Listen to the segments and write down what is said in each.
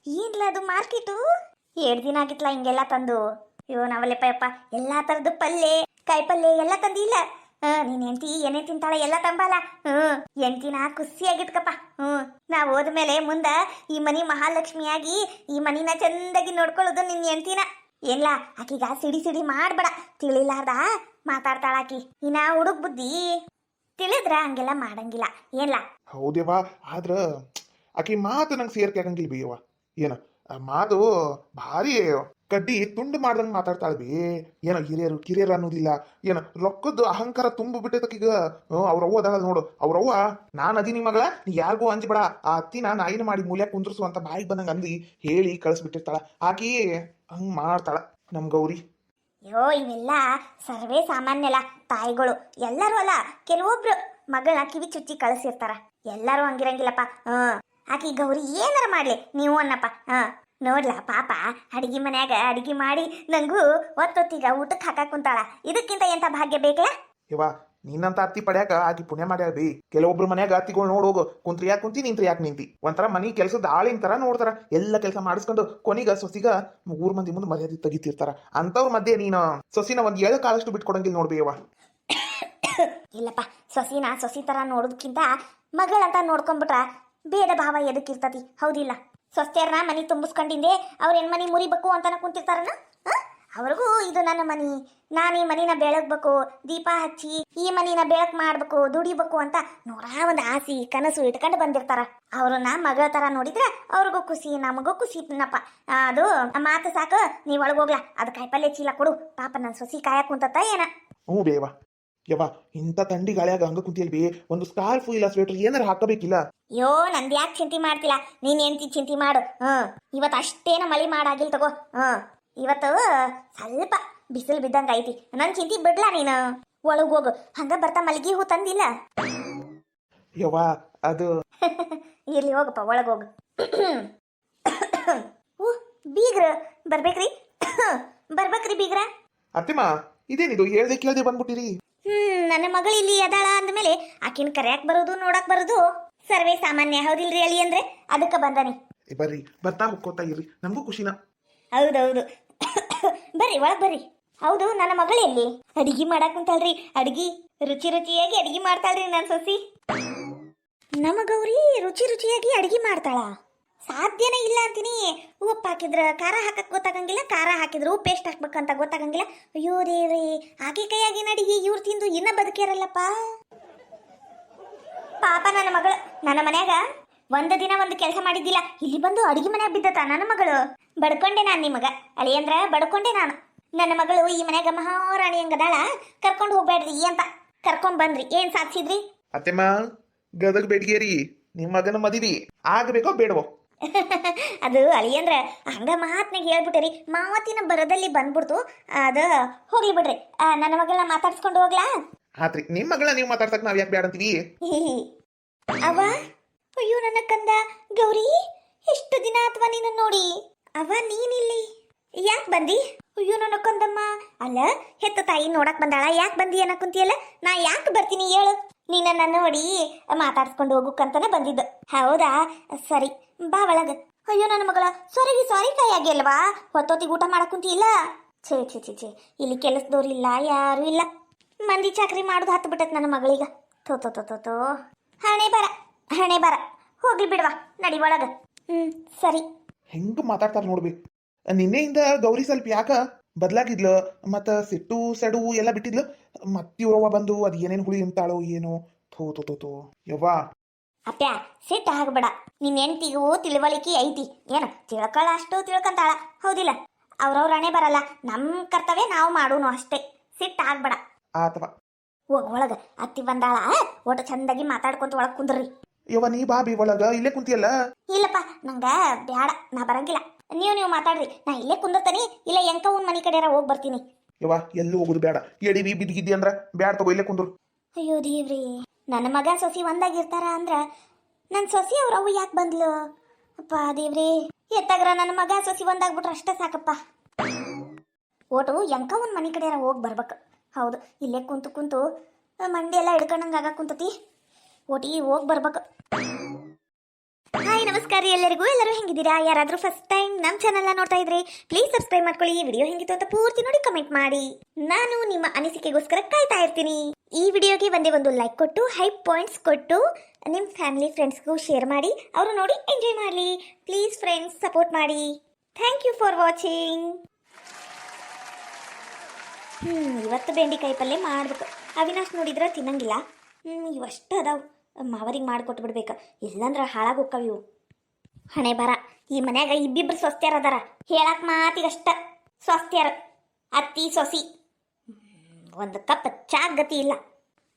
ಏನ್ಲ ಅದು ಮಾರ್ಕೆಟು? 2 ದಿನ ಆಗಿತ್ಲ ಹಿಂಗೆಲ್ಲ ತಂದು. ಅಯ್ಯೋ ನಾವಲ್ಲಪ್ಪ ಯಪ್ಪ ಎಲ್ಲಾ ತರದ್ದು ಪಲ್ಯ ಕಾಯಿ ಪಲ್ಯ ಎಲ್ಲ ತಂದಿಲ್ಲ. ನೀನ್ ಹೆಂಡತಿ ಏನೇ ತಿಂತಾಳೆ ಎಲ್ಲ ತಂಬಲ್ಲ. ಹೆಂಡತಿನ ಖುಷಿಯಾಗಿಟ್ಕಪ್ಪ. ನಾವ್ ಹೋದ್ಮೇಲೆ ಮುಂದ ಈ ಮನಿ ಮಹಾಲಕ್ಷ್ಮಿಯಾಗಿ ಈ ಮನಿನ ಚಂದಾಗಿ ನೋಡ್ಕೊಳ್ಳೋದು ನಿನ್ ಹೆಂಡತಿನ. ಏನ್ಲ ಆಕಿಗ ಸಿಡಿ ಸಿಡಿ ಮಾಡ್ಬೇಡ, ತಿಳಿಲಾರ್ದ ಮಾತಾಡ್ತಾಳ ಆಕಿ. ಇನ್ನ ಹುಡುಗ್ ಬುದ್ಧಿ ತಿಳಿದ್ರ ಹಂಗೆಲ್ಲ ಮಾಡಂಗಿಲ್ಲ ಏನ್ಲ. ಹೌದೇವ, ಆದ್ರ ಆಕಿ ಮಾತು ನಂಗೆ ಸೇರ್ಕೆ ಆಗಂಗಿಲ್ಲ ಬಿ ಯವ್ವ. ಏನ ಮಾತು ಭಾರಿ ಕಡ್ಡಿ ತುಂಡು ಮಾಡ್ದಂಗೆ ಮಾತಾಡ್ತಾಳ ಬಿ. ಏನ ಹಿರಿಯರು ಕಿರಿಯರು ಅನ್ನೋದಿಲ್ಲ, ಏನ ರೊಕ್ಕದ್ದು ಅಹಂಕಾರ ತುಂಬ ಬಿಟ್ಟೈತಕೀಗ. ಅವ್ರವ್ವ ಅದಾಳ ನೋಡು, ಅವ್ರವ್ವ ನಾನು ಅದೀನಿ ಮಗಳ, ನೀ ಯಾರಿಗೂ ಅಂಜಬೇಡ, ಆ ಅತ್ತಿನ ನಾಯಿನ ಮಾಡಿ ಮೂಲ್ಯ ಕುಂದ್ರಸು ಅಂತ ಬಾಯಿಗೆ ಬಂದಂಗೆ ಅಂದಿ ಹೇಳಿ ಕಳಿಸ್ಬಿಟ್ಟಿರ್ತಾಳ. ಆಕಿ ಹಂಗ್ ಮಾಡ್ತಾಳ ನಮ್ ಗೌರಿ. ಅಯ್ಯೋ ಇವೆಲ್ಲ ಸರ್ವೇ ಸಾಮಾನ್ಯಲ್ಲ ತಾಯಿಗಳು. ಎಲ್ಲರೂ ಅಲ್ಲ, ಕೆಲವೊಬ್ರು ಮಗಳ ಕಿವಿ ಚುಚ್ಚಿ ಕಳಿಸಿರ್ತಾರ. ಎಲ್ಲರೂ ಹಂಗಿರಂಗಿಲ್ಲಪ್ಪ. ಆಕಿ ಗೌರಿ ಏನಾರ ಮಾಡ್ಲಿ ನೀವು ಅನ್ನಪ್ಪ. ನೋಡ್ಲ ಪಾಪ ಅಡಿಗೆ ಮನ್ಯಾಗ ಅಡಿಗೆ ಮಾಡಿ ನಂಗೂ ಒತ್ತೊತ್ತಿಗ ಊಟಕ್ಕೆ ಹಾಕಾಕ್ ಕುಂತಾಳ. ಇದಕ್ಕಿಂತ ಎಂತ ಭಾಗ್ಯ ಬೇಕಲ್ಲ ಇವ. ನಿನ್ನಂತ ಅತ್ತಿ ಪಡ್ಯಾಕ ಆಕಿ ಪುಣ್ಯ ಮಾಡ್ಯಾಳ ಬಿ. ಕೆಲವೊಬ್ರು ಮನ್ಯಾಗ ಅತ್ತಿಗಳು ನೋಡೋಗು, ಕುಂತ್ರಿ ಯಾಕೆ ಕುಂತಿ ನಿಂತ್ರಿ ಯಾಕೆ ನಿಂತಿ, ಒಂಥರ ಮನಿ ಕೆಲ್ಸದ ಆಳಿನ ತರ ನೋಡ್ತಾರ. ಎಲ್ಲ ಕೆಲಸ ಮಾಡಿಸ್ಕೊಂಡು ಕೊನಿಗ ಸೊಸಿಗ 3 ಮಂದಿ ಮುಂದೆ ಮರ್ಯಾದೆ ತೆಗಿತಿರ್ತಾರ. ಅಂತವ್ರ ಮಧ್ಯೆ ನೀನು ಸೊಸಿನ ಒಂದ್ 7 ಕಾಲಷ್ಟು ಬಿಟ್ಕೊಡಂಗಿಲ್ಲ ನೋಡ್ಬೇಯವ್ವ. ಇಲ್ಲಪ್ಪ, ಸೊಸಿನ ಸೊಸಿ ತರ ನೋಡೋದಕ್ಕಿಂತ ಮಗಳಂತ ನೋಡ್ಕೊಂಡ್ಬಿಟ್ರ ಭೇದ ಭಾವ ಎದಕ್ಕಿರ್ತತಿ, ಹೌದಿಲ್ಲ? ಸೊಸ್ತೆಯರ್ನ ಮನಿ ತುಂಬಿಸ್ಕೊಂಡಿಂದೆ ಅವ್ರೇನ್ ಮನಿ ಮುರಿಬೇಕು ಅಂತಾನ ಕುಂತಿರ್ತಾರನ? ಅವ್ರಿಗೂ ಇದು ನನ್ನ ಮನಿ, ನಾನು ಈ ಮನಿನ ಬೆಳಗ್ಬೇಕು, ದೀಪ ಹಚ್ಚಿ ಈ ಮನಿನ ಬೆಳಕ್ ಮಾಡ್ಬೇಕು, ದುಡಿಬೇಕು ಅಂತ 101 ಆಸೆ ಕನಸು ಇಟ್ಕೊಂಡು ಬಂದಿರ್ತಾರ. ಅವ್ರನ್ನ ಮಗಳ ತರ ನೋಡಿದ್ರೆ ಅವ್ರಿಗೂ ಖುಷಿ, ನಮಗೂ ಖುಷಿ. ತಿನ್ನಪ್ಪ ಅದು ಮಾತು ಸಾಕು, ನೀವ್ ಒಳಗೋಗ್ಲಾ, ಅದು ಕಾಯಿಪಲ್ಲೆ ಚೀಲ ಕೊಡು, ಪಾಪ ನನ್ನ ಸೊಸಿ ಕಾಯಕ್ ಕುಂತತ್ತ ಏನ. ಹ್ಞೂ ಬೇವ ಯವ್ವ, ಇಂಥ ತಂಡಿ ಗಾಳಿಯಾಗ ಹಂಗ ಕುಂತಿಯಲ್ ಬಿ, ಒಂದು ಸ್ಕಾರ್ಫ್ ಇಲ್ಲ ಸ್ವೆಟರ್ ಏನಾರ ಹಾಕಬೇಕಿಲ್ಲ. ಅಯ್ಯೋ ನಂದು ಯಾಕೆ ಚಿಂತೆ ಮಾಡ್ತಿಲ್ಲ, ನೀನ್ ಎಂತಿ ಚಿಂತೆ ಮಾಡು. ಇವತ್ತು ಅಷ್ಟೇನ ಮಳಿ ಮಾಡಾಗಿಲ್ ತಗೋ. ಇವತ್ತು ಸ್ವಲ್ಪ ಬಿಸಿಲು ಬಿದ್ದಂಗ ಐತಿ, ನನ್ ಚಿಂತೆ ಬಿಡ್ಲಾ ನೀನು. ಒಳಗ್ ಹೋಗು, ಹಂಗ ಬರ್ತಾ ಮಲ್ಗಿ ಹೂ ತಂದಿಲ್ಲ. ಯವ್ವ ಅದು ಇರ್ಲಿ ಹೋಗಪ್ಪ, ಒಳಗ್ ಹೋಗು. ಬೀಗ್ರ ಬರ್ಬೇಕ್ರಿ, ಬರ್ಬೇಕ್ರಿ ಬೀಗ್ರ. ಅತ್ತಿಮ್ಮ ಇದೇನಿದು ಹೇಳ್ದೆ ಕೇಳ್ದೆ ಬಂದ್ಬಿಟ್ಟಿರಿ. ನನ್ನ ಮಗಳು ಇಲ್ಲಿ ಅದಾಳ ಅಂದ್ಮೇಲೆ ಆಕಿನ ಕರ್ಯಾಕ್ ಬರೋದು ನೋಡಕ್ ಬರೋದು ಸರ್ವೇ ಸಾಮಾನ್ಯ, ಹೌದಿಲ್ರಿ ಅಳಿ ಅಂದ್ರೆ? ಅದಕ್ಕೆ ಬಂದಾನಿ. ಬರ್ರಿ, ಬರ್ತಾ ಹೋಗ್ಕೋತಾ ಇರ್ರಿ, ನಮಗೂ ಖುಷಿನ. ಹೌದೌದು, ಬರ್ರಿ ಒಳಗ್ ಬರ್ರಿ. ಹೌದು, ನನ್ನ ಮಗಳು ಎಲ್ಲಿ? ಅಡಿಗೆ ಮಾಡಕ್ ಕುಂತಾಳ್ರಿ. ಅಡಿಗೆ ರುಚಿ ರುಚಿಯಾಗಿ ಅಡಿಗೆ ಮಾಡ್ತಾಳ್ರಿ ನನ್ನ ಸೊಸಿ. ನಮ್ಮ ಗೌರಿ ರುಚಿ ರುಚಿಯಾಗಿ ಅಡಿಗೆ ಮಾಡ್ತಾಳ? ಸಾಧ್ಯನೇ ಇಲ್ಲ ಅಂತೀನಿ. ಉಪ್ಪು ಹಾಕಿದ್ರ ಖಾರ ಹಾಕಕ್ ಗೊತ್ತಾಗಂಗಿಲ್ಲ, ಖಾರ ಹಾಕಿದ್ರ ಉಪ್ಪು ಎಷ್ಟು ಹಾಕ್ಬೇಕಂತ ಗೊತ್ತಾಗಂಗಿಲ್ಲ. ಅಯ್ಯೋ ದೇವ್ರಿ, ಆಕೆ ಕೈಯಾಗಿನ ಅಡಿಗೆ ಇವ್ರು ತಿಂದು ಇನ್ನ ಬದುಕ್ಯಾರಲ್ಲಪ್ಪ. ಪಾಪ ನನ್ನ ಮಗಳು ನನ್ನ ಮನ್ಯಾಗ ಒಂದು ದಿನ ಒಂದು ಕೆಲಸ ಮಾಡಿದ್ದಿಲ್ಲ, ಇಲ್ಲಿ ಬಂದು ಅಡಿಗೆ ಮನ್ಯಾಗ ಬಿದ್ದತ ನನ್ನ ಮಗಳು. ಬಡ್ಕೊಂಡೆ ನಾನು ನಿಮಗ ಅಳಿ ಅಂದ್ರ, ಬಡ್ಕೊಂಡೆ ನಾನು. ನನ್ನ ಮಗಳು ಈ ಮನ್ಯಾಗ ಮಹಾರಾಣಿ ಹಂಗದಾಳ, ಕರ್ಕೊಂಡು ಹೋಗ್ಬೇಡ್ರಿ ಅಂತ ಕರ್ಕೊಂಡ್ ಬಂದ್ರಿ. ಏನ್ ಸಾಧಿಸಿದ್ರಿ? ಅತ್ತೆಮ್ಮ ಗದಗ ಬೇಡಿಗೆರಿ, ನಿಮ್ಮ ಮಗನ ಮದಿವಿ ಆಗ್ಬೇಕೋ ಬೇಡವೋ? ಅದು ಅಳಿಯಂದ್ರ ಹಂಗ ಮಹಾತ್ನಾಗ ಹೇಳ್ಬಿಟ್ಟರಿ, ಮಾವತಿನ ಬರದಲ್ಲಿ ಬಂದ್ಬಿಡ್ತು. ಅದ ಹೋಗ್ಲಿ ಬಿಡ್ರಿ, ನನ್ನ ಮಗಳನ್ನ ಮಾತಾಡ್ಸ್ಕೊಂಡು ಹೋಗ್ಲಾ? ಆತ್ರಿ, ನಿಮ್ಮ ಮಗಳ ನೀವು ಮಾತಾಡ್ಸಕ್ ನಾವ್ ಯಾಕೆ ಬೇಡ ಅಂತೀವಿ? ಅವ ಅಯ್ಯೋ ನನ್ನ ಕಂದ ಗೌರಿ, ಎಷ್ಟು ದಿನ ಆತ್ವಾ ನೀನು ನೋಡಿ. ಅವ ನೀನಿಲ್ಲಿ ಯಾಕೆ ಬಂದಿ? ಅಯ್ಯೋ ನನ್ನ ಕಂದಮ್ಮ. ಅಲ್ಲ, ಹೆತ್ತ ತಾಯಿ ನೋಡಕ್ ಬಂದಾಳ, ಯಾಕೆ ಬಂದಿ ಅನ್ನಕ್ ಕುಂತಿಯಲ್ಲ? ನಾ ಯಾಕೆ ಬರ್ತೀನಿ ಹೇಳು? ನೀನನ್ನ ನೋಡಿ ಮಾತಾಡ್ಸ್ಕೊಂಡು ಹೋಗಕ್ಕಂತಾನೆ ಬಂದಿದ್ದು. ಹೌದಾ, ಸರಿ ಬಾ ಒಳಗ. ಅಯ್ಯೋ ನನ್ನ ಮಗಳ, ಸಾರಿ ಕಾಯಾಗಿ ಅಲ್ವಾ? ಹೊತ್ತೊತ್ತಿಗೆ ಊಟ ಮಾಡಕ್ ಕುಂತಿಲ್ಲ? ಛೇ ಛೇ ಛೇ ಛೇ, ಇಲ್ಲಿ ಕೆಲಸದವ್ರು ಇಲ್ಲ, ಯಾರು ಇಲ್ಲ. ಮಂದಿ ಚಾಕ್ರಿ ಮಾಡೋದು ಹತ್ತು ಬಿಟ್ಟತ್ ನನ್ನ ಮಗಳೀಗ. ತೋ ಹಣೆ ಬರ ಹೋಗ್ಲಿ ಬಿಡ್ವಾ, ನಡಿ ಒಳಗ. ಸರಿ. ಹೆಂಗ ಮಾತಾಡ್ತಾರ ನೋಡ್ಬಿ. ನಿನ್ನೆಯಿಂದ ಗೌರಿ ಸ್ವಲ್ಪ ಯಾಕ ಬದ್ಲಾಗಿದ್ಲು, ಮತ್ತ ಸಿಟ್ಟು ಸೆಡು ಎಲ್ಲ ಬಿಟ್ಟಿದ್ಲು. ಮತ್ತಿವ್ರವ್ವ ಬಂದು ಅದ್ ಏನೇನ್ ಹುಳಿ ಅಂತಾಳೋ ಏನೋ. ಥೋ ಯವ್ವ. ಅಪ್ಪ್ಯಾ ಸಿಟ್ಟು ಆಗ್ಬೇಡ, ನಿನ್ ಹೆಂಡತಿಗೂ ತಿಳುವಳಿಕೆ ಐತಿ. ಏನು ತಿಳ್ಕೊಳ್ಳ ಅಷ್ಟು ತಿಳ್ಕೊಂತಾಳ, ಹೌದಿಲ್ಲ? ಅವ್ರವ್ರ ಹಣೆ ಬರಲ್ಲ, ನಮ್ ಕರ್ತವ್ಯ ನಾವು ಮಾಡೋನು ಅಷ್ಟೇ. ಸಿಟ್ಟು ಆಗ್ಬೇಡ. ಆತವ, ಹೋಗ್ ಒಳಗ. ಅತ್ತಿ ಬಂದಾಳ, ಒಟ್ಟು ಚಂದಾಗಿ ಮಾತಾಡ್ಕೊಂತ ಒಳಗ್ ಕುಂದ್ರಿ. ಯವ್ವ ನೀ ಬಾ ಬಿ ಒಳಗ, ಇಲ್ಲೇ ಕುಂತಿಯಲ್ಲ. ಇಲ್ಲಪ್ಪ, ನಂಗ ಬ್ಯಾಡ, ನಾ ಬರಂಗಿಲ್ಲ. ನೀವು ಮಾತಾಡ್ರಿ, ನಾ ಇಲ್ಲೇ ಕುಂದಿರ್ತಾನಿ. ಇಲ್ಲ ಎಂಕವನ್ ಮನಿ ಕಡೆಯಾರ ಹೋಗಿ ಬರ್ತೀನಿ. ಯವ್ವ ಎಲ್ಲೂ ಹೋಗುದು ಬೇಡ, ಎಡಿವಿ ಬಿದ್ದಿದ್ದಿ ಅಂದ್ರ ಬ್ಯಾಡ, ತಗೋ ಇಲ್ಲೇ ಕುಂದ್ರು. ಅಯ್ಯೋ ದೇವ್ರಿ, ನನ್ನ ಮಗ ಸೊಸಿ ಒಂದಾಗಿರ್ತಾರ ಅಂದ್ರ ನನ್ನ ಸೊಸಿ ಅವ್ರವ್ವ ಯಾಕೆ ಬಂದ್ಲು? ಅಪ್ಪ ದೇವ್ರಿ, ಎತ್ತಾಗ್ರ ನನ್ನ ಮಗ ಸೊಸಿ ಒಂದಾಗ್ಬಿಟ್ರೆ ಅಷ್ಟ ಸಾಕಪ್ಪ. ಓಟು ಎಂಕವನ್ ಮನಿ ಕಡೆಯಾರ ಹೋಗಿ ಬರ್ಬೇಕು. ಹೌದು, ಇಲ್ಲೇ ಕುಂತು ಮಂಡಿ ಎಲ್ಲ ಹಿಡ್ಕೊಂಡಂಗ ಆಗ ಕುಂತತಿ. ಓಟಿ ಹೋಗಿ ಬರ್ಬೇಕು. ಹಾಯ್ ನಮಸ್ತೆ. ನಮಸ್ಕಾರ ಎಲ್ಲರಿಗೂ. ಎಲ್ಲರೂ ಹೆಂಗಿದ್ದೀರಾ? ಯಾರಾದರೂ ಫಸ್ಟ್ ಟೈಮ್ ನಮ್ಮ ಚಾನಲ್ನ ನೋಡ್ತಾ ಇದ್ರೆ ಪ್ಲೀಸ್ ಸಬ್ಸ್ಕ್ರೈಬ್ ಮಾಡ್ಕೊಳ್ಳಿ. ಈ ವಿಡಿಯೋ ಹೆಂಗಿತ್ತು ಅಂತ ಪೂರ್ತಿ ನೋಡಿ ಕಮೆಂಟ್ ಮಾಡಿ. ನಾನು ನಿಮ್ಮ ಅನಿಸಿಕೆಗೋಸ್ಕರ ಕಾಯ್ತಾ ಇರ್ತೀನಿ. ಈ ವಿಡಿಯೋಗೆ ಒಂದೇ ಒಂದು ಲೈಕ್ ಕೊಟ್ಟು ಹೈಪ್ ಪಾಯಿಂಟ್ಸ್ ಕೊಟ್ಟು ನಿಮ್ಮ ಫ್ಯಾಮಿಲಿ ಫ್ರೆಂಡ್ಸ್ಗೂ ಶೇರ್ ಮಾಡಿ, ಅವರು ನೋಡಿ ಎಂಜಾಯ್ ಮಾಡಲಿ. ಪ್ಲೀಸ್ ಫ್ರೆಂಡ್ಸ್ ಸಪೋರ್ಟ್ ಮಾಡಿ. Thank you for watching. ಇವತ್ತು ಬೆಂಡೆಕಾಯಿ ಪಲ್ಯ ಮಾಡ್ಬೇಕು. ಅವಿನಾಶ್ ನೋಡಿದ್ರೆ ತಿನ್ನಂಗಿಲ್ಲ. ಇವಷ್ಟು ಅದಾವು, ಮಾವರಿಗೆ ಮಾಡಿಕೊಟ್ಬಿಡ್ಬೇಕು, ಇಲ್ಲಾಂದ್ರೆ ಹಾಳಾಗಿ ಹೋಗ್ತಾವ ಇವು. ಹಣೆ ಬರ, ಈ ಮನ್ಯಾಗ ಇಬ್ಬಿಬ್ರು ಸ್ವಸ್ತ್ಯಾರ ಅದಾರ, ಹೇಳಕ್ ಮಾತಿಗಷ್ಟ ಸ್ವಸ್ತ್ಯಾರ. ಅತ್ತಿ ಸೊಸಿ ಒಂದು ಕಪ್ ಚಾ ಗತಿ ಇಲ್ಲ.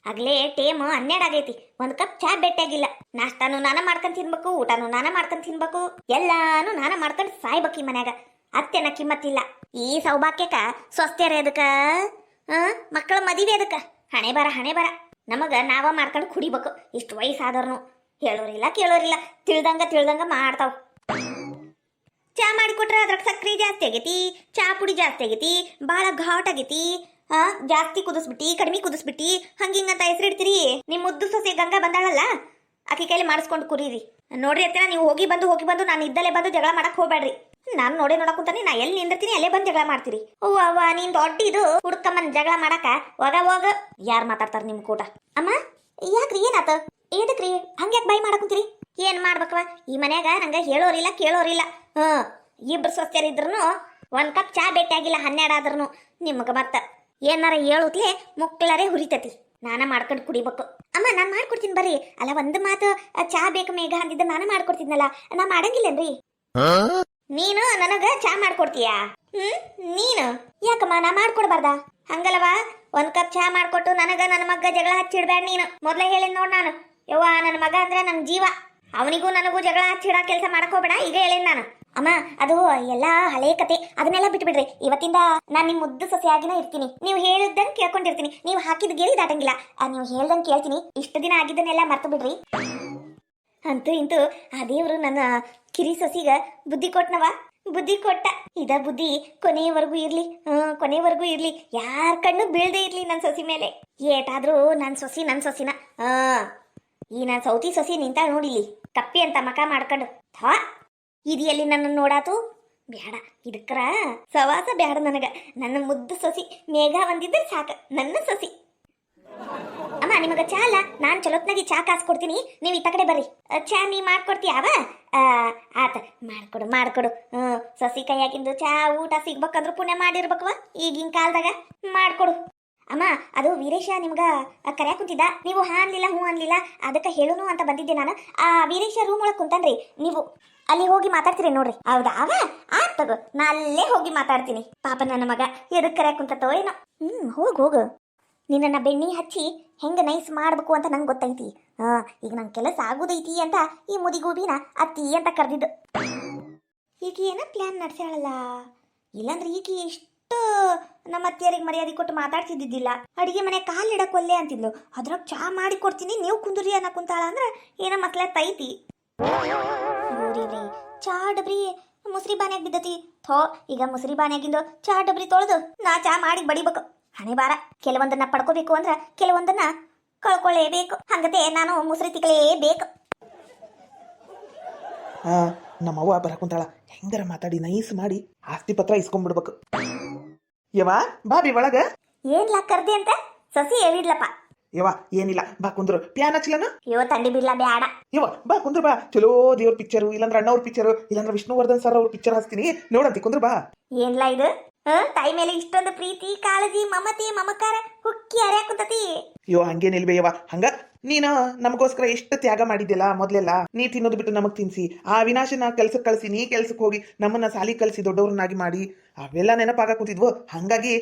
ಆಗ್ಲೇ ಟೇಮ್ 12 ಆಗೈತಿ, ಒಂದು ಕಪ್ ಚಾ ಬೆಟ್ಟಾಗಿಲ್ಲ. ನಾಷ್ಟಾನು ನಾನ ಮಾಡ್ಕೊಂಡು ತಿನ್ಬೇಕು, ಊಟನು ನಾನ ಮಾಡ್ಕೊಂಡು ತಿನ್ಬೇಕು, ಎಲ್ಲಾನು ನಾನ ಮಾಡ್ಕೊಂಡು ಸಾಯ್ಬೇಕು. ಈ ಮನ್ಯಾಗ ಅತ್ತೆನ ಕಿಮ್ಮತ್ತಿಲ್ಲ. ಈ ಸೌಭಾಗ್ಯಕ್ಕ ಸ್ವಸ್ತ್ಯಾರ ಎದಕ್ಕ? ಮಕ್ಕಳ ಮದುವೆ ಅದಕ್ಕ. ಹಣೆ ಬರ ನಮಗ ನಾವ ಮಾಡ್ಕೊಂಡು ಕುಡಿಬೇಕು. ಇಷ್ಟು ವಯಸ್ಸಾದವ್ರು ಹೇಳೋರಿಲ್ಲ ಕೇಳೋರಿಲ್ಲ, ತಿಳ್ದಂಗ ಮಾಡ್ತಾವ್. ಚಾ ಮಾಡಿಕೊಟ್ರೆ ಅದ್ರಾಗ ಸಕ್ರೆ ಜಾಸ್ತಿ ಆಗೈತಿ, ಚಾ ಪುಡಿ ಜಾಸ್ತಿ ಆಗೈತಿ, ಭಾಳ ಘಾಟ್ ಆಗೈತಿ. ಜಾಸ್ತಿ ಕುದಿಸ್ಬಿಟ್ಟಿ, ಕಡಿಮೆ ಕುದಿಸ್ಬಿಟ್ಟಿ, ಹಂಗಿಂಗಂತ ಹೆಸರಿಡ್ತೀರಿ. ನಿಮ್ಮ ಮುದ್ದು ಸೊಸೆ ಗಂಗಾ ಬಂದಾಳಲ್ಲ, ಆಕೆ ಕೈಲಿ ಮಾಡಿಸ್ಕೊಂಡು ಕುರೀರಿ. ನೋಡ್ರಿ ಅತ್ತೇನ, ನೀವು ಹೋಗಿ ಬಂದು ನಾನು ಇದ್ದಲ್ಲೇ ಬಂದು ಜಗಳ ಮಾಡಕ್ ಹೋಗ್ಬೇಡ್ರಿ. ನಾನು ನೋಡಕುಂತಾನೆ, ನಾ ಎಲ್ಲಿ ನಿಂದಿರ್ತೀನಿ ಅಲ್ಲೇ ಬಂದು ಜಗಳ ಮಾಡ್ತೀರಿ. ಅವ್ವ ನೀನ್ ದೊಡ್ಡ ಇದು ಹುಡುಕಮ್ಮನ್ ಜಗಳ ಮಾಡಾಕ ಹೋಗ. ಯಾರು ಮಾತಾಡ್ತಾರ ನಿಮ್ ಕೂಟ? ಅಮ್ಮ ಯಾಕ್ರಿ, ಏನಾತ? ಏದಕ್ರಿ ಹಂಗ್ಯಾಕ್ ಬಾಯಿ ಮಾಡಕುಂತೀರಿ? ಏನ್ ಮಾಡ್ಬೇಕವ ಈ ಮನ್ಯಾಗ? ನಂಗ ಹೇಳೋರಿಲ್ಲ ಕೇಳೋರಿಲ್ಲ. ಇಬ್ರು ಸ್ವಸ್ಥರಿದ್ರು ಒಂದ್ ಕಪ್ ಚಾ ಭೇಟಿಯಾಗಿಲ್ಲ, 12 ಆದ್ರೂ ನಿಮ್ಗ ಮತ್ತ ಏನಾರ ಹೇಳುತ್ಲೇ ಮುಕ್ಳರೇ ಹುರಿತತಿ. ನಾನ ಮಾಡ್ಕೊಂಡು ಕುಡಿಬೇಕು. ಅಮ್ಮ ನಾನ್ ಮಾಡ್ಕೊಡ್ತೀನಿ ಬರ್ರಿ. ಅಲ್ಲ ಒಂದು ಮಾತು, ಚಾ ಬೇಕು ಮೇಘ ಅಂದಿದ್ದ ನಾನ ಮಾಡ್ಕೊಡ್ತಿದ್ನಲ್ಲ, ನಾ ಮಾಡಂಗಿಲ್ಲೇನ್ರಿ? ನೀನು ನನಗ ಚಾ ಮಾಡ್ಕೊಡ್ತೀಯಾ? ನೀನು ಯಾಕಮ್ಮ ನಾ ಮಾಡ್ಕೊಡ್ಬಾರ್ದ? ಹಂಗಲ್ವಾ, ಒಂದ್ ಕಪ್ ಚಾ ಮಾಡ್ಕೊಟ್ಟು ನನಗ ನನ್ನ ಮಗ್ಗ ಜಗಳ ಹಚ್ಚಿಡ್ಬೇಡ ನೀನು. ಮೊದ್ಲೇ ಹೇಳಿನ್ ನೋಡ್ ನಾನು. ಯವ್ವ ನನ್ನ ಮಗ ಅಂದ್ರೆ ನನ್ ಜೀವ, ಅವನಿಗೂ ನನಗೂ ಜಗಳ ಹಚ್ಚಿಡ ಕೆಲಸ ಮಾಡಕೋಬೇಡ, ಈಗ ಹೇಳೇನ್ ನಾನು. ಅಮ್ಮ ಅದು ಎಲ್ಲಾ ಹಳೆ ಕತೆ, ಅದನ್ನೆಲ್ಲ ಬಿಟ್ಬಿಡ್ರಿ. ಇವತ್ತಿಂದ ನಾನ್ ನಿಮ್ ಮುದ್ದು ಸೊಸೆಯಾಗಿನ ಇರ್ತೀನಿ. ನೀವು ಹೇಳಿದ್ದಂಗೆ ಕೇಳ್ಕೊಂಡಿರ್ತೀನಿ. ನೀವು ಹಾಕಿದ ಗೆರಿ ದಾಟಂಗಿಲ್ಲ. ನೀವು ಹೇಳ್ದಂಗೆ ಕೇಳ್ತೀನಿ. ಇಷ್ಟು ದಿನ ಆಗಿದ್ದನ್ನೆಲ್ಲ ಮರ್ತು ಬಿಡ್ರಿ. ಅಂತೂ ಇಂತೂ ಆ ದೇವ್ರು ನನ್ನ ಕಿರಿ ಸೊಸಿಗ ಬುದ್ಧಿ ಕೊಟ್ನವ, ಬುದ್ಧಿ ಕೊಟ್ಟ. ಇದ ಬುದ್ಧಿ ಕೊನೆಯವರೆಗೂ ಇರ್ಲಿ, ಯಾರ ಕಣ್ಣು ಬೀಳ್ದೇ ಇರ್ಲಿ ನನ್ನ ಸೊಸಿ ಮೇಲೆ. ಏಟಾದ್ರೂ ನನ್ನ ಸೊಸಿನ ಈ ನನ್ನ ಸೌತಿ ಸೊಸಿ ನಿಂತಾಳ ನೋಡಿಲಿ, ಕಪ್ಪಿ ಅಂತ ಮಕ ಮಾಡ್ಕೊಂಡು. ಇದು ಎಲ್ಲಿ ನನ್ನ ನೋಡಾತು? ಬ್ಯಾಡ, ಇದಕ್ಕರ ಸವಾಸ ಬ್ಯಾಡ ನನಗ. ನನ್ನ ಮುದ್ದು ಸೊಸಿ ಮೇಘ ಒಂದಿದ್ರೆ ಸಾಕ, ನನ್ನ ಸೊಸಿ. ಅಮ್ಮ ನಿಮಗ ಚಾ ಅಲ್ಲ, ನಾನ್ ಚಲೋತ್ನಾಗಿ ಚಾ ಕಾಸ್ಕೊಡ್ತೀನಿ, ನೀವು ಇತ್ತ ಕಡೆ ಬರ್ರಿ. ಚಾ ನೀ ಮಾಡ್ಕೊಡ್ತೀಯಾವ? ಆತ ಮಾಡ್ಕೊಡು. ಸೊಸಿ ಕೈಯಾಗಿಂದು ಚಾ ಊಟ ಸಿಗ್ಬೇಕಂದ್ರು ಪುಣ್ಯ ಮಾಡಿರ್ಬೇಕವ ಈಗಿನ ಕಾಲದಾಗ. ಮಾಡ್ಕೊಡು. ಅಮ್ಮ ಅದು ವೀರೇಶ ನಿಮ್ಗ ಕರ್ಯಾಕ್ ಕುಂತಿದ್ದ, ನೀವು ಹೂ ಅನ್ಲಿಲ್ಲ, ಅದಕ್ಕೆ ಹೇಳುನು ಅಂತ ಬಂದಿದ್ದೆ ನಾನು. ಆ ವೀರೇಶ ರೂಮ್ ಒಳಗೆ ಕುಂತಾನ್ರಿ, ನೀವು ಅಲ್ಲಿ ಹೋಗಿ ಮಾತಾಡ್ತೀರಿ ನೋಡ್ರಿ. ಹೌದಾ? ಆತ್ ತಗೋ, ನಾ ಅಲ್ಲೇ ಹೋಗಿ ಮಾತಾಡ್ತೀನಿ. ಪಾಪ ನನ್ನ ಮಗ ಎದಕ್ ಕರ್ಯಾಕ್ ಕುಂತತೋ ಏನೋ. ಹೋಗು. ನಿನ್ನ ಬೆಣ್ಣಿ ಹಚ್ಚಿ ಹೆಂಗ ನೈಸ್ ಮಾಡ್ಬೇಕು ಅಂತ ನಂಗೆ ಗೊತ್ತೈತಿ. ಈಗ ನಂಗೆ ಕೆಲಸ ಆಗುದೈತಿ ಅಂತ ಈ ಮುದಿಗೂಬಿನ ಅತ್ತಿ ಅಂತ ಕರೆದಿದ್ದು. ಈಗ ಏನ ಪ್ಲಾನ್ ನಡೆಸಾಳಲ್ಲ, ಇಲ್ಲಾಂದ್ರೆ ಈಗ ಇಷ್ಟು ನಮ್ಮ ಅತ್ತಿಯರಿಗೆ ಮರ್ಯಾದೆ ಕೊಟ್ಟು ಮಾತಾಡ್ತಿದ್ದಿದ್ದಿಲ್ಲ. ಅಡಿಗೆ ಮನೆ ಕಾಲಿಡಕ್ ಒಲ್ಲೆ ಅಂತಿದ್ಲು, ಅದ್ರಾಗ ಚಾ ಮಾಡಿ ಕೊಡ್ತೀನಿ ನೀವು ಕುಂದುರಿ ಅನ್ನ ಕುಂತಾಳ ಅಂದ್ರೆ ಏನ ಮಕ್ಳ ತೈತಿ. ಚಾ ಡಬ್ರಿ ಮುಸ್ರಿ ಬಾನ್ಯಾಗ ಬಿದ್ದತಿ. ಈಗ ಮುಸ್ರಿ ಬಾನ್ಯಾಗಿಂದು ಚಾ ಡಬ್ರಿ ತೊಳೆದು ನಾ ಚಾ ಮಾಡಿ ಬಡಿಬೇಕು. ಹಣೆ ಬಾರ, ಕೆಲವೊಂದನ್ನ ಪಡ್ಕೋಬೇಕು ಅಂದ್ರ ಕೆಲವೊಂದನ್ನ ಕಳ್ಕೊಳ್ಳೇಬೇಕು. ಹಂಗತೆ ನಾನು ಮುಸ್ರಿ ತಿಕ್ಕಲೇಬೇಕು. ನಮ್ಮವ್ವ ಬರಕುಂತಾಳ, ಹೆಂಗಾರ ಮಾತಾಡಿ ನೈಸ್ ಮಾಡಿ ಆಸ್ತಿ ಪತ್ರ ಇಸ್ಕೊಂಡ್ಬಿಡ್ಬೇಕು. ಯವ್ವ ಬಾಬಿ ಒಳಗ. ಏನ್ಲಾ ಕರ್ದಿ ಅಂತ ಸಸಿ ಹೇಳಿದ್ಲಪ್ಪ. ಯವ್ವ ಏನಿಲ್ಲ, ಬಾ ಕುಂದ್ರು. ಪ್ಯಾನ್ ಹಚ್ಚಲನ? ತಂಡಿ ಬಿಡ್ಲಾ ಬ್ಯಾಡ. ಯವ್ವ ಬಾ ಕುಂದ್ರು, ಬಾ. ಚಲೋ ದೇವ್ರ ಪಿಕ್ಚರು, ಇಲ್ಲಾಂದ್ರೆ ಅಣ್ಣವ್ರ ಪಿಕ್ಚರು, ಇಲ್ಲಾಂದ್ರೆ ವಿಷ್ಣುವರ್ಧನ್ ಸರ್ ಅವ್ರ ಪಿಕ್ಚರ್ ಹಚ್ತೀನಿ, ನೋಡಂತಿ. ಕುಂದ್ರು ಬಾ. ಏನ್ಲಾ ಇದು? ತಾಯಿ ಮೇಲೆ ಇಷ್ಟೊಂದು ಪ್ರೀತಿ, ಕಾಳಜಿ, ಮಮತೆ, ಮಮಕಾರ ಹುಕ್ಕಿ ಹರ್ಯಾಕುಂತತಿ. ಹಂಗೇನಿಲ್ವೇ ಯವ್ವ, ಹಂಗ ನೀನು ನಮಗೋಸ್ಕರ ಎಷ್ಟು ತ್ಯಾಗ ಮಾಡಿದ್ಯಲ್ಲ ಮೊದ್ಲೆಲ್ಲ. ನೀ ತಿನ್ನೋದು ಬಿಟ್ಟು ನಮಗ್ ತಿನ್ಸಿ, ಆ ವಿನಾಶನ ಕೆಲ್ಸಕ್ಕೆ ಕಳಿಸಿ, ನೀ ಕೆಲ್ಸಕ್ಕೆ ಹೋಗಿ ನಮ್ಮನ್ನ ಸಾಲಿ ಕಲಿಸಿ ದೊಡ್ಡವ್ರನ್ನಾಗಿ ಮಾಡಿ, ಅವೆಲ್ಲ ನೆನಪಾಗ ಕೂತಿದ್ವು. ಹಂಗಾಗಿ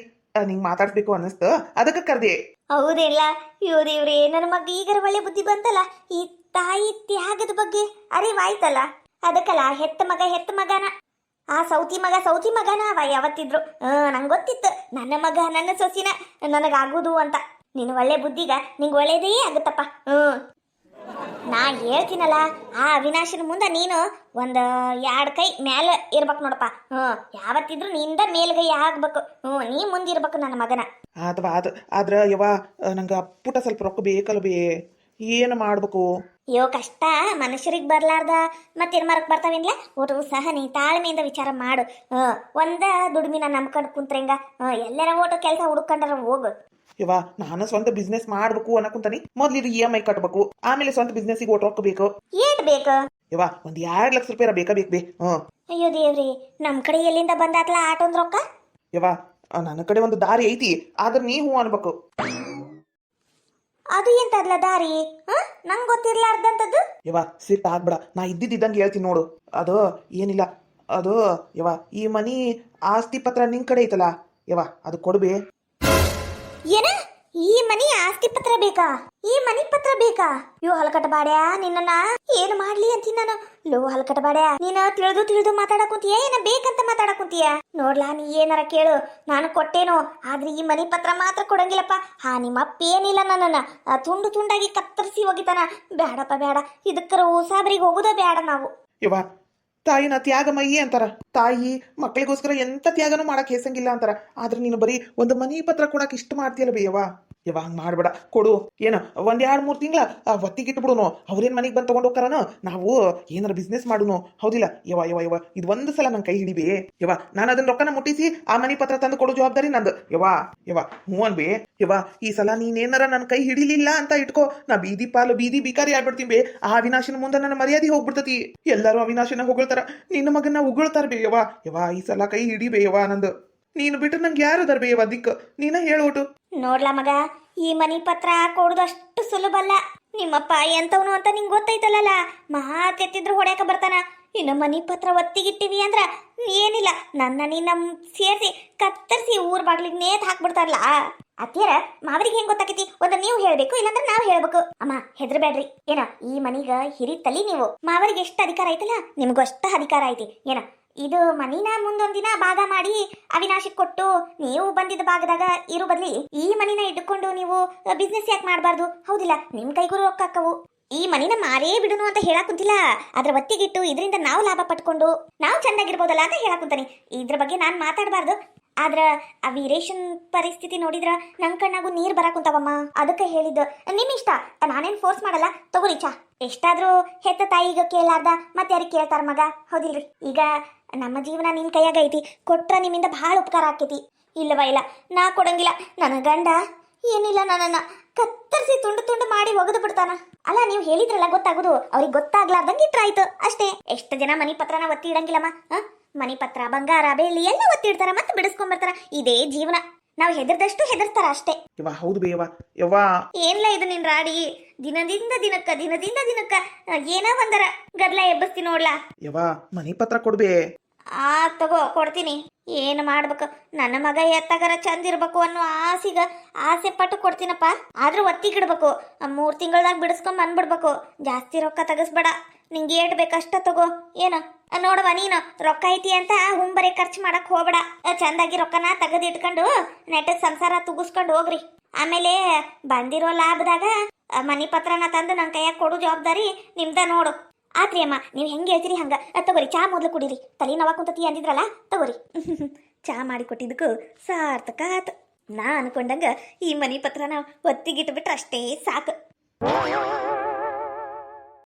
ನಿಂಗೆ ಮಾತಾಡ್ಸ್ಬೇಕು ಅನ್ನಿಸ್ತು, ಅದಕ್ಕೆ ಕರ್ದೆ. ಹೌದಿಲ್ಲ? ಇವ್ರೇ ನನ್ನ ಮಗ ಈಗರ ಒಳ್ಳೆ ಬುದ್ಧಿ ಬಂತಲ್ಲ. ಈ ತಾಯಿ ತ್ಯಾಗದ ಬಗ್ಗೆ ಅರಿವಾಯ್ತಲ್ಲ, ಅದಕ್ಕಲ್ಲ ಹೆತ್ತ ಮಗನ ಆ ಸೌತಿ ಮಗನ ಅವ ಯಾವತ್ತಿದ್ರು. ನಂಗೆ ಗೊತ್ತಿತ್ತು ನನ್ನ ಮಗ ನನ್ನ ಸೊಸಿನ ನನಗಾಗುದು ಅಂತ. ನೀನು ಒಳ್ಳೆ ಬುದ್ಧಿಗ ನಿಂಗೆ ಒಳ್ಳೇದೇ ಆಗುತ್ತಪ್ಪ. ನಾ ಹೇಳ್ತೀನಲ್ಲ, ಆ ಅವಿನಾಶನ ಮುಂದೆ ನೀನು ಒಂದು 2 ಕೈ ಮ್ಯಾಲ ಇರ್ಬೇಕು ನೋಡಪ್ಪ. ಯಾವತ್ತಿದ್ರು ನಿಂದ ಮೇಲ್ಗೈ ಆಗ್ಬೇಕು. ನೀ ಮುಂದಿರ್ಬೇಕು ನನ್ನ ಮಗನ. ಆದ್ರ ಯವ್ವ ನಂಗೆ ಪುಟ ಸ್ವಲ್ಪ ರೊಕ್ಕ ಬೇಕಲ್ಲ ಬೇ, ಏನು ಮಾಡ್ಬೇಕು? ಅಯ್ಯೋ ಕಷ್ಟ ಮನುಷ್ಯರಿಗೆ ಬರ್ಲಾರ್ದ ಮತ್ತೇನ್ ಮರಕ್ ಬರ್ತಾವಿನ್ಲ ಒಟ್ಟು ಸಹನಿ ತಾಳ್ಮೆಯಿಂದ ವಿಚಾರ ಮಾಡು. ಒಂದ ದುಡಿಮಿನ ನಂಬ್ಕೊಂಡು ಕುಂತ್ರೆಂಗ ಎಲ್ಲರ ಓಟು ಕೆಲಸ ಹುಡುಕೊಂಡ್ರ ಹೋಗು. ಯವ್ವ ನಾನು ಸ್ವಂತ ಬಿಸ್ನೆಸ್ ಮಾಡ್ಬೇಕು ಅನ್ನಕುಂತಾನಿ. ಮೊದ್ಲು ಇದು EMI ಕಟ್ಬೇಕು, ಆಮೇಲೆ ಸ್ವಂತ ಬಿಸ್ನೆಸ್ಸಿಗೆ ಓಟ್ ರೊಕ್ಕ ಬೇಕು. ಏಟ್ ಬೇಕು? ಯವ್ವ ಒಂದ್ 2 ಲಕ್ಷ ರೂಪಾಯಿ ಬೇಕಾ ಬೇ. ಅಯ್ಯೋ ದೇವ್ರಿ, ನಮ್ ಕಡೆ ಎಲ್ಲಿಂದ ಬಂದಾತ್ಲ ಆಟೊಂದ್ ರೊಕ್ಕ? ಯವ್ವ ನನ್ನ ಕಡೆ ಒಂದು ದಾರಿ ಐತಿ, ಆದ್ರೆ ನೀ ಹೂ ಅನ್ಬೇಕು. ಅದು ಎಂತದ್ಲ ದಾರಿ? ನಂಗ್ ಗೊತ್ತಿರ್ಲಾರ್ದಂತದ್ದು. ಯವ್ವ ಸಿಟ್ ಆಗ್ಬೇಡ, ನಾ ಇದ್ದಿದ್ದಂಗೆ ಹೇಳ್ತೀನಿ ನೋಡು. ಅದು ಏನಿಲ್ಲ, ಅದು ಯವ್ವ ಈ ಮನಿ ಆಸ್ತಿ ಪತ್ರ ನಿನ್ ಕಡೆ ಐತಲ್ಲ ಯವ್ವ, ಅದು ಕೊಡ್ಬೇ. ಏನ? ಈ ಮನಿ ಆಸ್ತಿ ಪತ್ರ ಬೇಕಾ? ಈ ಮನಿ ಪತ್ರ ಬೇಕಾ? ಇವ್ ಹಲಕಟ ಬಾಡ್ಯಾ, ನಿನ್ನ ಏನ್ ಮಾಡ್ಲಿ ಅಂತೀನಿ ನಾನು. ಲೋ ಹಲಕಟ ಬಾಡ್ಯಾ, ನೀನ ತಿಳಿದು ಮಾತಾಡಕುಂತೀಯ ಏನ ಬೇಕಂತ ಮಾತಾಡಕುಂತೀಯ? ನೋಡ್ಲಾ, ನೀ ಏನಾರ ಕೇಳು, ನಾನು ಕೊಟ್ಟೇನೋ, ಆದ್ರೆ ಈ ಮನಿ ಪತ್ರ ಮಾತ್ರ ಕೊಡಂಗಿಲ್ಲಪ್ಪ. ನಿಮ್ಮಪ್ಪ ಏನಿಲ್ಲ ನನ್ನನ್ನ ತುಂಡು ತುಂಡಾಗಿ ಕತ್ತರಿಸಿ ಹೋಗಿತಾನ. ಬ್ಯಾಡಪ್ಪ ಬ್ಯಾಡ, ಇದಕ್ಕರ ಸಾಬ್ರಿಗೆ ಹೋಗುದ ಬ್ಯಾಡ ನಾವು. ಯವ್ವ ತಾಯಿನ ತ್ಯಾಗಮಯ್ಯಿ ಅಂತಾರ. ತಾಯಿ ಮಕ್ಕಳಿಗೋಸ್ಕರ ಎಂತ ತ್ಯಾಗನೂ ಮಾಡಕ್ ಹೇಸಂಗಿಲ್ಲ ಅಂತಾರ. ಆದ್ರೆ ನೀನು ಬರೀ ಒಂದು ಮನಿ ಪತ್ರ ಕೊಡಕ್ ಇಷ್ಟ ಮಾಡ್ತೀಯಲ್ಲ ಬೇಯವ್ವ. ಯವ್ವ ಹಂಗ್ ಮಾಡ್ಬೇಡ, ಕೊಡು. ಏನ ಒಂದ್ 2-3 ತಿಂಗಳ ಹೊತ್ತಿಗಿಟ್ಟು ಬಿಡುನು. ಅವ್ರೇನ್ ಮನೆಗೆ ಬಂದು ತಗೊಂಡ್ ಹೋಗ್ತಾರನ, ನಾವು ಏನಾರ ಬಿಸ್ನೆಸ್ ಮಾಡುನು, ಹೌದಿಲ್ಲ? ಯವ್ವ ಇದು ಒಂದು ಸಲ ನನ್ ಕೈ ಹಿಡಿಬೇ ಯವ್ವ. ನಾನು ಅದನ್ನ ರೊಕ್ಕನ ಮುಟ್ಟಿಸಿ ಆ ಮನಿ ಪತ್ರ ತಂದು ಕೊಡೋ ಜವಾಬ್ದಾರಿ ನಂದು. ಯವ್ವ ಹ್ಞೂ ಅನ್ಬೇ. ಯವ್ವ ಈ ಸಲ ನೀನೇನಾರ ನನ್ನ ಕೈ ಹಿಡಿಲಿಲ್ಲ ಅಂತ ಇಟ್ಕೋ, ನಾ ಬೀದಿ ಬಿಕಾರಿ ಆಗ್ಬಿಡ್ತೀನಿ ಬೇ. ಆ ಅವಿನಾಶನ ಮುಂದೆ ನನ್ನ ಮರ್ಯಾದೆ ಹೋಗ್ಬಿಡ್ತತಿ. ಎಲ್ಲರೂ ಅವಿನಾಶನ ಹೊಗಳ್ತಾರ, ನಿನ್ನ ಮಗನ ಉಗುಳ್ತಾರ ಬೇ. ಯವ್ವ ಈ ಸಲ ಕೈ ಹಿಡಿಬೇ ಯವ್ವ ನಂದು. ನೀನು ಬಿಟ್ಟು ನಂಗೆ ಯಾರು ಅದಾರ ಬೇ ಯವ್ವ ದಿಕ್ಕ, ನೀನ ಹೇಳೋಟು. ನೋಡ್ಲಾ ಮಗ, ಈ ಮನಿ ಪತ್ರ ಕೊಡುದು ಅಷ್ಟು ಸುಲಭ ಅಲ್ಲ. ನಿಮ್ಮಪ್ಪ ಎಂತವನು ಅಂತ ನಿಂಗೆ ಗೊತ್ತೈತಲ್ಲ, ಮಾತೆತ್ತಿದ್ರು ಹೊಡ್ಯಾಕ ಬರ್ತಾನ. ಇನ್ನು ಮನಿ ಪತ್ರ ಒತ್ತಿಗಿಟ್ಟಿವಿ ಅಂದ್ರ ಏನಿಲ್ಲ, ನಿನ್ನ ಸೇರಿಸಿ ಕತ್ತರಿಸಿ ಊರ್ ಬಾಗ್ಲಿಗೆ ನೇತ್ ಹಾಕ್ಬಿಡ್ತಾರಲ್ಲ. ಅತ್ತೀರ ಮಾವರಿಗೆ ಹೆಂಗ್ ಗೊತ್ತಾಕೈತಿ? ಒಂದ ನೀವು ಹೇಳ್ಬೇಕು, ಇಲ್ಲಾಂದ್ರೆ ನಾವ್ ಹೇಳ್ಬೇಕು. ಅಮ್ಮ ಹೆದರ್ಬೇಡ್ರಿ, ಏನ ಈ ಮನಿಗ ಹಿರಿತಲಿ ನೀವು. ಮಾವರಿಗೆ ಎಷ್ಟು ಅಧಿಕಾರ ಐತಲ್ಲ, ನಿಮ್ಗೂ ಅಷ್ಟ ಅಧಿಕಾರ ಐತಿ. ಏನ ಇದು ಮನಿನ ಮುಂದೊಂದಿನ ಭಾಗ ಮಾಡಿ ಅವಿನಾಶಿ ಕೊಟ್ಟು ನೀವು ಬಂದಿದ್ದ ಭಾಗದಾಗ ಇರು ಬದ್ಲಿ ಈ ಮನಿನ ಇಟ್ಕೊಂಡು ನೀವು ಬಿಸ್ನೆಸ್ ಯಾಕೆ ಮಾಡಬಾರ್ದು? ಹೌದಿಲ್ಲ? ನಿಮ್ ಕೈಗೂ ರೊಕ್ಕ ಹಾಕವು. ಈ ಮನಿನ ಮಾರೇ ಬಿಡುನು ಅಂತ ಹೇಳಾಕುಂತಿಲ್ಲ, ಅದ್ರ ಒತ್ತಿಗಿಟ್ಟು ಇದರಿಂದ ನಾವು ಲಾಭ ಪಟ್ಕೊಂಡು ನಾವು ಚಂದಾಗಿರ್ಬೋದಲ್ಲ ಅಂತ ಹೇಳಾಕುಂತಾನೆ. ಇದ್ರ ಬಗ್ಗೆ ನಾನ್ ಮಾತಾಡಬಾರ್ದು. ಆದ್ರ ಆ ವೀರೇಶನ್ ಪರಿಸ್ಥಿತಿ ನೋಡಿದ್ರ ನನ್ ಕಣ್ಣಾಗೂ ನೀರ್ ಬರಾಕುಂತಾವಮ್ಮ. ಅದಕ್ಕೆ ಹೇಳಿದ್ದು. ನಿಮ್ ಇಷ್ಟ, ನಾನೇನ್ ಫೋರ್ಸ್ ಮಾಡಲ್ಲ. ತಗೋರಿ ಚಾ. ಎಷ್ಟಾದ್ರೂ ಹೆತ್ತ ತಾಯಿಗ ಕೇಳಾರ್ದ ಮತ್ತೆ ಯಾರಿಗೆ ಕೇಳ್ತಾರ ಮಗ, ಹೌದಿಲ್ರಿ? ಈಗ ನಮ್ಮ ಜೀವನ ನಿನ್ ಕೈಯಾಗ ಐತಿ, ಕೊಟ್ರ ನಿಮ್ಮಿಂದ ಬಹಳ ಉಪಕಾರ ಆಕೈತಿ. ಇಲ್ಲ ನಾ ಕೊಡಂಗಿಲ್ಲ. ನನ್ನ ಗಂಡ ಏನಿಲ್ಲ, ನನ್ನನ್ನ ಕತ್ತರಿಸಿ ತುಂಡು ಮಾಡಿ ಒಗದು ಬಿಡ್ತಾನ. ಅಲ್ಲ, ನೀವು ಹೇಳಿದ್ರಲ್ಲ ಗೊತ್ತಾಗುದು, ಅವ್ರಿಗೆ ಗೊತ್ತಾಗ್ಲಾರ್ದಂಗೆ ಇಟ್ರಾಯ್ತು ಅಷ್ಟೇ. ಎಷ್ಟು ಜನ ಮನಿ ಪತ್ರನ ಒತ್ತಿ ಇಡಂಗಿಲ್ಲಮ್ಮ. ಮನಿ ಪತ್ರ, ಬಂಗಾರ, ಬೆಳ್ಳಿ ಎಲ್ಲ ಒತ್ತಿ ಇಡ್ತಾರ, ಮತ್ತೆ ಬಿಡಿಸ್ಕೊಂಡ್ಬರ್ತಾರ. ಇದೇ ಜೀವನ. ನಾವ್ ಹೆದರ್ದಷ್ಟು ಹೆದರ್ತಾರ ಅಷ್ಟೇ. ಹೌದು ಬೇಯವ್ವ. ಯವ್ವ ಏನ್ಲ ಇದು ನಿನ್ ರಾಡಿ? ದಿನದಿಂದ ದಿನಕ್ಕ ಏನೋ ಒಂದರ ಗದ್ಲ ಎಬ್ಬಸ್ತಿ ನೋಡ್ಲಾ. ಯವ್ವ ಮನಿ ಪತ್ರ ಕೊಡ್ಬೇ. ತಗೋ ಕೊಡ್ತೀನಿ. ಏನ್ ಮಾಡ್ಬೇಕು, ನನ್ನ ಮಗ ಎತ್ತಗರ ಚಂದ ಇರ್ಬೇಕು ಅನ್ನೋ ಆಸೆ ಪಟ್ಟು ಕೊಡ್ತೀನಪ್ಪ. ಆದ್ರೂ ಒತ್ತಿಗಿಡ್ಬೇಕು. 3 ತಿಂಗಳದಾಗ ಬಿಡಿಸ್ಕೊಂಡ್ ಬಂದ್ಬಿಡ್ಬೇಕು. ಜಾಸ್ತಿ ರೊಕ್ಕ ತಗಸ್ಬೇಡ, ನಿಂಗೆ ಏಟ್ ಬೇಕಷ್ಟ ತಗೋ. ಏನು ನೋಡವ, ನೀನು ರೊಕ್ಕ ಐತಿ ಅಂತ ಹುಂಬರಿ ಖರ್ಚು ಮಾಡಕ್ ಹೋಗ್ಬೇಡ. ಚಂದಾಗಿ ರೊಕ್ಕನ ತೆಗೆದಿಟ್ಕೊಂಡು ನೆಟ್ಟಗ್ ಸಂಸಾರ ತುಗಿಸ್ಕೊಂಡು ಹೋಗ್ರಿ. ಆಮೇಲೆ ಬಂದಿರೋ ಲಾಭದಾಗ ಮನಿ ಪತ್ರನ ತಂದು ನನ್ನ ಕೈಯಾಗ ಕೊಡು ಜವಾಬ್ದಾರಿ ನಿಮ್ದ ನೋಡು. ಆತ್ರಿ ಅಮ್ಮ, ನೀವು ಹೆಂಗೆ ಹೇಳ್ತೀರಿ ಹಂಗ. ತಗೋರಿ, ಚಾ ಮೊದಲು ಕುಡೀರಿ. ತಲೆ ನೋವ ಕುಂತತಿ ಅಂದಿದ್ರಲ್ಲ, ತಗೋರಿ. ಚಾ ಮಾಡಿ ಕೊಟ್ಟಿದ್ದಕ್ಕೂ ಸಾರ್ಥಕ ಆತು. ನಾ ಅನ್ಕೊಂಡಂಗ ಈ ಮನಿ ಪತ್ರನ ಒತ್ತಿಗಿಟ್ಬಿಟ್ರೆ ಅಷ್ಟೇ ಸಾಕು.